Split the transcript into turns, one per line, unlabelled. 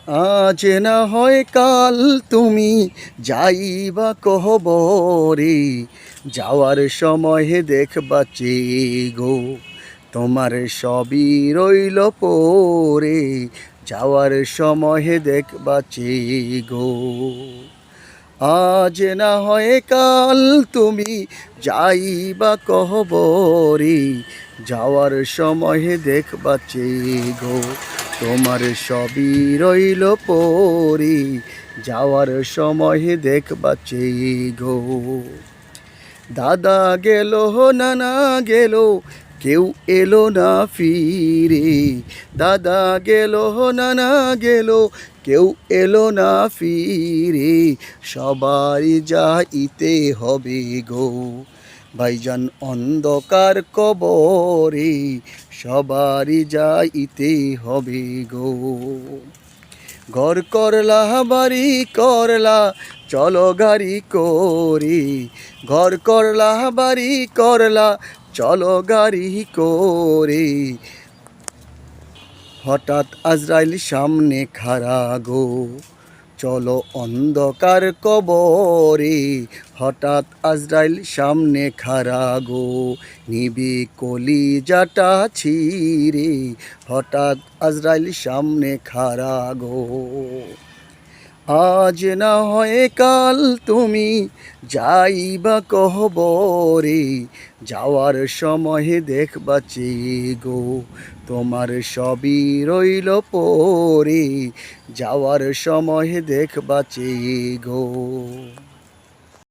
আজ না হয় কাল তুমি যাইবা কহবরে, যাওয়ার সময় দেখবা চেয়ে গো তোমার সবই রইল পরে, যাওয়ার সময় দেখবা চেয়ে গো। আজ না হয় কাল তুমি যাইবা কহবরে, যাওয়ার সময় দেখবা চেয়ে গো তোমার সবই রইল পরে, যাওয়ার সময় দেখবা চেয়ে গো। দাদা গেল নানা গেল কেউ এলো না ফিরে, দাদা গেল নানা গেল কেউ এলো না ফিরে, সবারই যাইতে হবে গো ভাইজান অন্ধকার কবরে, সবারই যাইতে হবে গো। ঘর করলা বাড়ি করলা চলো গাড়ি করে, ঘর করলা বাড়ি করলা চলো গাড়ি করে, হঠাৎ আজরাইল সামনে খাড়া গো চলো অন্ধকার কবরে, হঠাৎ আজরাইল সামনে খাড়া গো নিবি কলিজাটা ছিঁড়ে, হঠাৎ আজরাইল সামনে খাড়া গো। আজ না হয় কাল তুমি যাইবা কহবরে, যাওয়ার সময় দেখবা চেয়ে গো তোমার সবই রইল পরে, যাওয়ার সময় দেখবা চেয়ে গো।